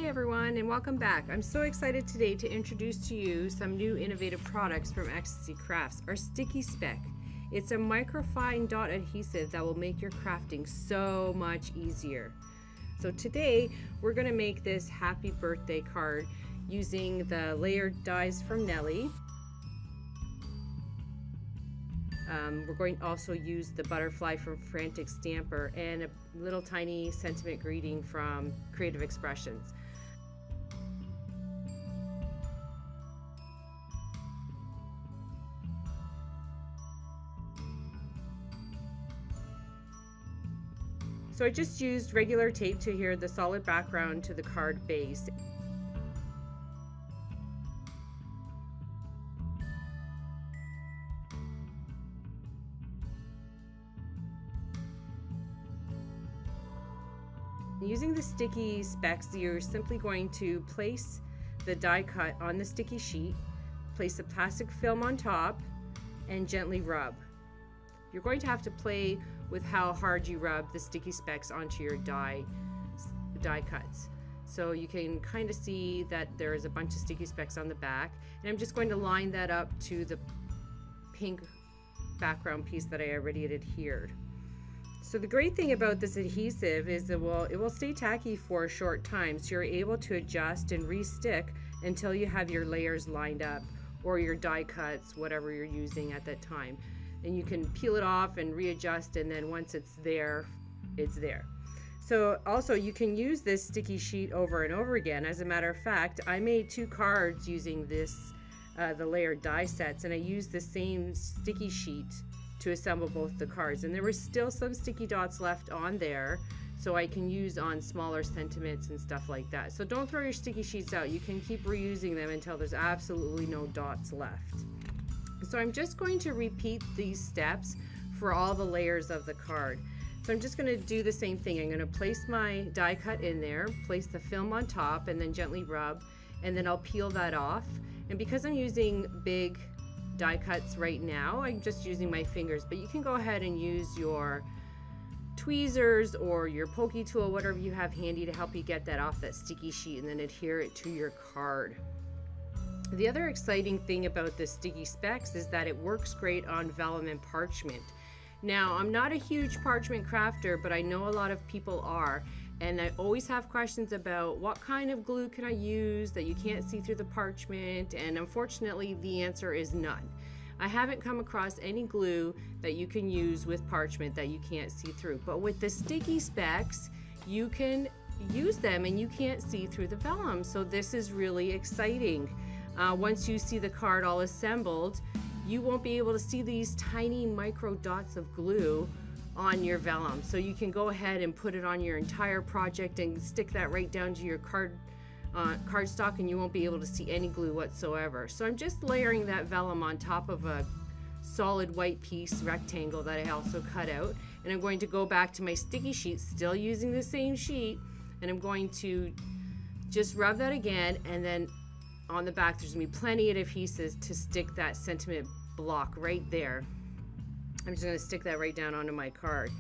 everyone, and welcome back. I'm so excited today to introduce to you some new innovative products from Ecstasy Crafts, our Sticky Speck. It's a microfine dot adhesive that will make your crafting so much easier. So today we're going to make this happy birthday card using the layered dies from Nellie. We're going to also use the butterfly from Frantic stamper and a little tiny sentiment greeting from Creative Expressions. So I just used regular tape to adhere the solid background to the card base. Using the Sticky Specks, you're simply going to place the die cut on the sticky sheet, place the plastic film on top, and gently rub. You're going to have to play with how hard you rub the Sticky Specks onto your die cuts. So you can kind of see that there is a bunch of Sticky Specks on the back, and I'm just going to line that up to the pink background piece that I already had adhered. So the great thing about this adhesive is that it will stay tacky for a short time, so you're able to adjust and re-stick until you have your layers lined up, or your die cuts, whatever you're using at that time. And you can peel it off and readjust, and then once it's there, it's there. So also you can use this sticky sheet over and over again. As a matter of fact, I made 2 cards using this, the layered die sets, and I used the same sticky sheet to assemble both the cards, and there were still some sticky dots left on there, so I can use on smaller sentiments and stuff like that. So don't throw your sticky sheets out. You can keep reusing them until there's absolutely no dots left. So I'm just going to repeat these steps for all the layers of the card. So I'm just going to do the same thing. I'm going to place my die cut in there, place the film on top, and then gently rub, and then I'll peel that off. And because I'm using big die cuts right now, I'm just using my fingers, but you can go ahead and use your tweezers or your pokey tool, whatever you have handy to help you get that off that sticky sheet and then adhere it to your card. The other exciting thing about the Sticky Specks is that it works great on vellum and parchment. Now, I'm not a huge parchment crafter, but I know a lot of people are, and I always have questions about what kind of glue can I use that you can't see through the parchment, and unfortunately the answer is none. I haven't come across any glue that you can use with parchment that you can't see through, but with the Sticky Specks you can use them and you can't see through the vellum, so this is really exciting. Once you see the card all assembled, you won't be able to see these tiny micro dots of glue on your vellum, so you can go ahead and put it on your entire project and stick that right down to your cardstock, and you won't be able to see any glue whatsoever. So I'm just layering that vellum on top of a solid white piece rectangle that I also cut out, and I'm going to go back to my sticky sheet, still using the same sheet, and I'm going to just rub that again, and then on the back there's going to be plenty of adhesives to stick that sentiment block right there. I'm just going to stick that right down onto my card.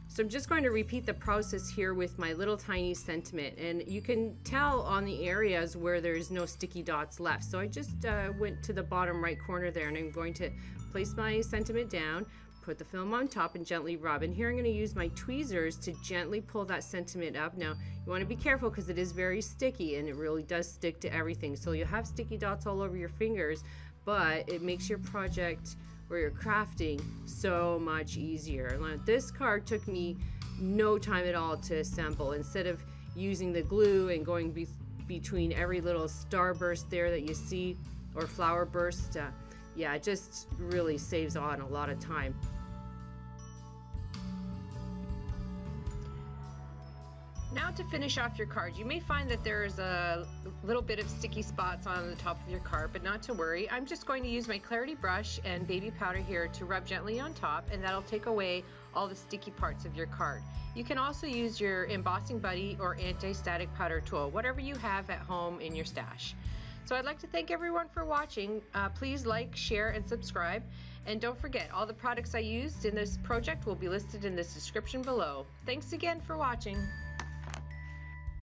So I'm just going to repeat the process here with my little tiny sentiment, and you can tell on the areas where there's no sticky dots left. So I just went to the bottom right corner there, and I'm going to place my sentiment down, put the film on top, and gently rub. And here I'm going to use my tweezers to gently pull that sentiment up. Now you want to be careful because it is very sticky and it really does stick to everything. So you'll have sticky dots all over your fingers, but it makes your project where you're crafting so much easier. This card took me no time at all to assemble. Instead of using the glue and going between every little starburst there that you see, or flower burst, yeah, it just really saves on a lot of time. Now to finish off your card, you may find that there's a little bit of sticky spots on the top of your card, but not to worry. I'm just going to use my clarity brush and baby powder here to rub gently on top, and that'll take away all the sticky parts of your card. You can also use your embossing buddy or anti-static powder tool, whatever you have at home in your stash. So I'd like to thank everyone for watching. Please like, share, and subscribe. And don't forget, all the products I used in this project will be listed in this description below. Thanks again for watching.